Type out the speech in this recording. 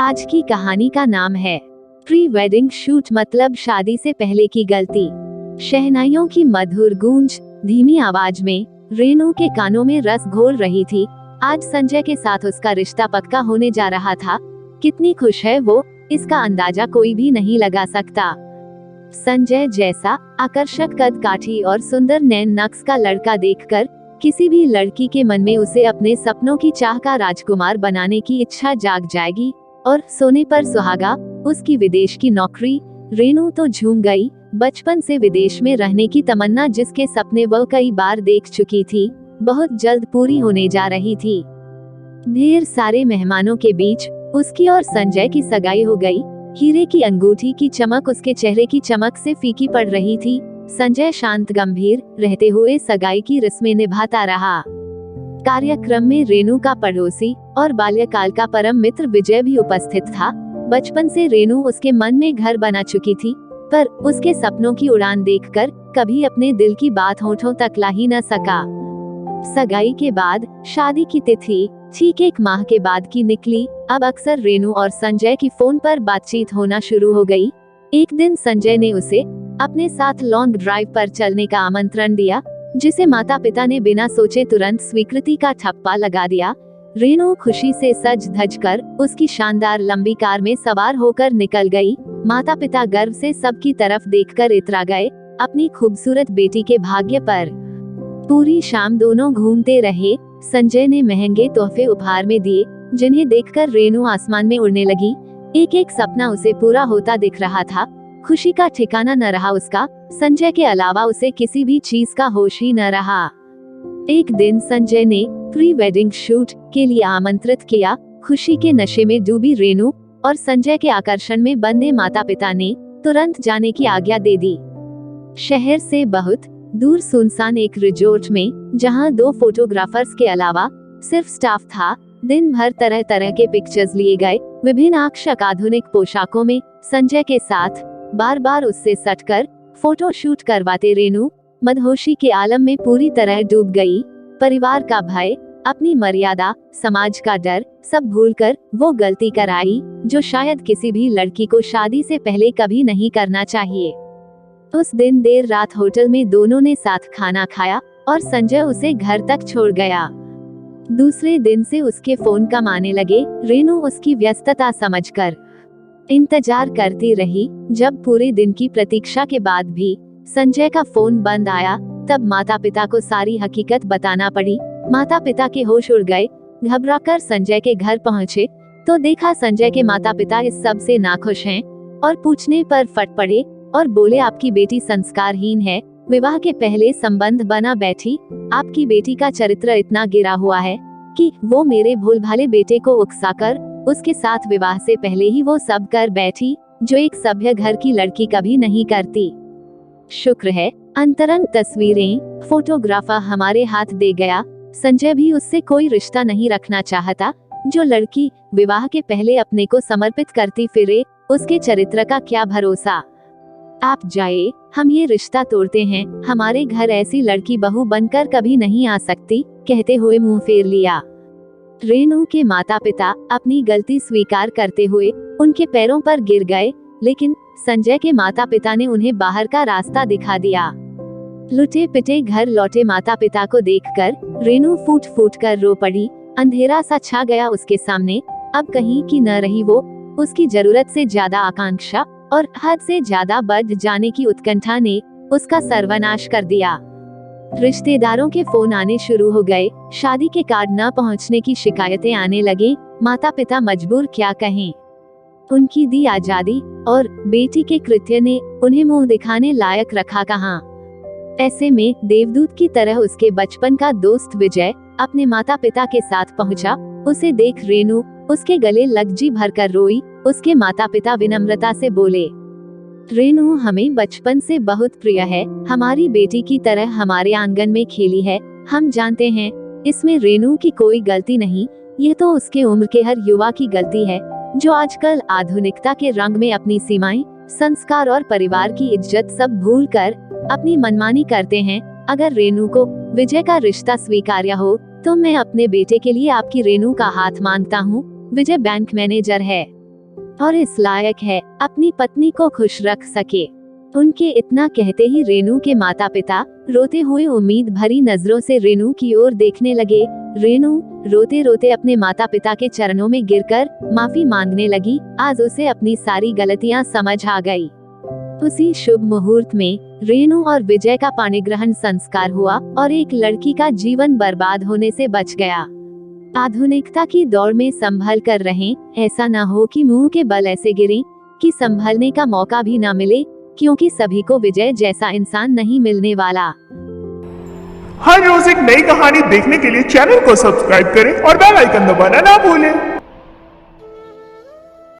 आज की कहानी का नाम है प्री वेडिंग शूट, मतलब शादी से पहले की गलती। शहनाइयों की मधुर गूंज धीमी आवाज में रेनू के कानों में रस घोल रही थी। आज संजय के साथ उसका रिश्ता पक्का होने जा रहा था। कितनी खुश है वो, इसका अंदाजा कोई भी नहीं लगा सकता। संजय जैसा आकर्षक कद काठी और सुंदर नैन नक्श का लड़का देखकर किसी भी लड़की के मन में उसे अपने सपनों की चाह का राजकुमार बनाने की इच्छा जाग जाएगी। और सोने पर सुहागा, उसकी विदेश की नौकरी। रेनू तो झूम गई। बचपन से विदेश में रहने की तमन्ना, जिसके सपने वह कई बार देख चुकी थी, बहुत जल्द पूरी होने जा रही थी। ढेर सारे मेहमानों के बीच उसकी और संजय की सगाई हो गई। हीरे की अंगूठी की चमक उसके चेहरे की चमक से फीकी पड़ रही थी। संजय शांत गंभीर रहते हुए सगाई की रस्में निभाता रहा। कार्यक्रम में रेनू का पड़ोसी और बाल्यकाल का परम मित्र विजय भी उपस्थित था। बचपन से रेनू उसके मन में घर बना चुकी थी, पर उसके सपनों की उड़ान देखकर कभी अपने दिल की बात होठों तक ला ही न सका। सगाई के बाद शादी की तिथि ठीक 1 माह के बाद की निकली। अब अक्सर रेनू और संजय की फोन पर बातचीत होना शुरू हो गई। एक दिन संजय ने उसे अपने साथ लॉन्ग ड्राइव पर चलने का आमंत्रण दिया, जिसे माता पिता ने बिना सोचे तुरंत स्वीकृति का ठप्पा लगा दिया। रेनू खुशी से सज धज कर उसकी शानदार लंबी कार में सवार होकर निकल गई। माता पिता गर्व से सबकी तरफ देखकर इतरा गए अपनी खूबसूरत बेटी के भाग्य पर। पूरी शाम दोनों घूमते रहे। संजय ने महंगे तोहफे उपहार में दिए, जिन्हें देखकर रेनू आसमान में उड़ने लगी। एक एक सपना उसे पूरा होता दिख रहा था। खुशी का ठिकाना न रहा उसका। संजय के अलावा उसे किसी भी चीज का होश ही न रहा। एक दिन संजय ने प्री वेडिंग शूट के लिए आमंत्रित किया। खुशी के नशे में डूबी रेनू और संजय के आकर्षण में बंधे माता पिता ने तुरंत जाने की आज्ञा दे दी। शहर से बहुत दूर सुनसान एक रिजॉर्ट में, जहां 2 फोटोग्राफर्स के अलावा सिर्फ स्टाफ था, दिन भर तरह तरह के पिक्चर्स लिए गए। विभिन्न आकर्षक आधुनिक पोशाकों में संजय के साथ बार बार उससे सटकर फोटो शूट करवाते रेनू मदहोशी के आलम में पूरी तरह डूब गई। परिवार का भय, अपनी मर्यादा, समाज का डर, सब भूलकर वो गलती कराई जो शायद किसी भी लड़की को शादी से पहले कभी नहीं करना चाहिए। उस दिन देर रात होटल में दोनों ने साथ खाना खाया और संजय उसे घर तक छोड़ गया। दूसरे दिन से उसके फोन कम आने लगे। रेनू उसकी व्यस्तता समझकर इंतजार करती रही। जब पूरे दिन की प्रतीक्षा के बाद भी संजय का फोन बंद आया, तब माता पिता को सारी हकीकत बताना पड़ी। माता पिता के होश उड़ गए। घबराकर संजय के घर पहुंचे तो देखा संजय के माता पिता इस सब से नाखुश हैं और पूछने पर फट पड़े और बोले, आपकी बेटी संस्कारहीन है, विवाह के पहले संबंध बना बैठी। आपकी बेटी का चरित्र इतना गिरा हुआ है कि वो मेरे भोलभाले बेटे को उकसाकर उसके साथ विवाह से पहले ही वो सब कर बैठी, जो एक सभ्य घर की लड़की कभी नहीं करती। शुक्र है अंतरंग तस्वीरें फोटोग्राफर हमारे हाथ दे गया। संजय भी उससे कोई रिश्ता नहीं रखना चाहता। जो लड़की विवाह के पहले अपने को समर्पित करती फिरे, उसके चरित्र का क्या भरोसा। आप जाए, हम ये रिश्ता तोड़ते हैं। हमारे घर ऐसी लड़की बहू बनकर कभी नहीं आ सकती, कहते हुए मुंह फेर लिया। रेनू के माता पिता अपनी गलती स्वीकार करते हुए उनके पैरों पर गिर गए, लेकिन संजय के माता पिता ने उन्हें बाहर का रास्ता दिखा दिया। लुटे पिटे घर लौटे माता पिता को देखकर रेनू फूट फूट कर रो पड़ी। अंधेरा सा छा गया उसके सामने। अब कहीं की न रही वो। उसकी जरूरत से ज्यादा आकांक्षा और हद से ज्यादा बढ़ जाने की उत्कंठा ने उसका सर्वनाश कर दिया। रिश्तेदारों के फोन आने शुरू हो गए। शादी के कार्ड न पहुंचने की शिकायतें आने लगे। माता पिता मजबूर क्या कहें। उनकी दी आजादी और बेटी के कृत्य ने उन्हें मुंह दिखाने लायक रखा कहाँ। ऐसे में देवदूत की तरह उसके बचपन का दोस्त विजय अपने माता पिता के साथ पहुंचा। उसे देख रेनू उसके गले लग जी भरकर रोई। उसके माता पिता विनम्रता से बोले, रेनू हमें बचपन से बहुत प्रिय है, हमारी बेटी की तरह हमारे आंगन में खेली है। हम जानते हैं इसमें रेनू की कोई गलती नहीं, ये तो उसके उम्र के हर युवा की गलती है, जो आजकल आधुनिकता के रंग में अपनी सीमाएं, संस्कार और परिवार की इज्जत सब भूलकर अपनी मनमानी करते हैं। अगर रेनू को विजय का रिश्ता स्वीकार्य हो तो मैं अपने बेटे के लिए आपकी रेनू का हाथ मांगता हूँ। विजय बैंक मैनेजर है। और इस लायक है अपनी पत्नी को खुश रख सके। उनके इतना कहते ही रेणु के माता पिता रोते हुए उम्मीद भरी नजरों से रेणु की ओर देखने लगे। रेणु रोते रोते अपने माता पिता के चरणों में गिरकर माफी मांगने लगी। आज उसे अपनी सारी गलतियां समझ आ गई। उसी शुभ मुहूर्त में रेणु और विजय का पाणिग्रहण संस्कार हुआ और एक लड़की का जीवन बर्बाद होने से बच गया। आधुनिकता की दौड़ में संभल कर रहें, ऐसा ना हो कि मुंह के बल ऐसे गिरें कि संभलने का मौका भी ना मिले, क्योंकि सभी को विजय जैसा इंसान नहीं मिलने वाला। हर रोज एक नई कहानी देखने के लिए चैनल को सब्सक्राइब करें और बेल आइकन दबाना ना भूलें।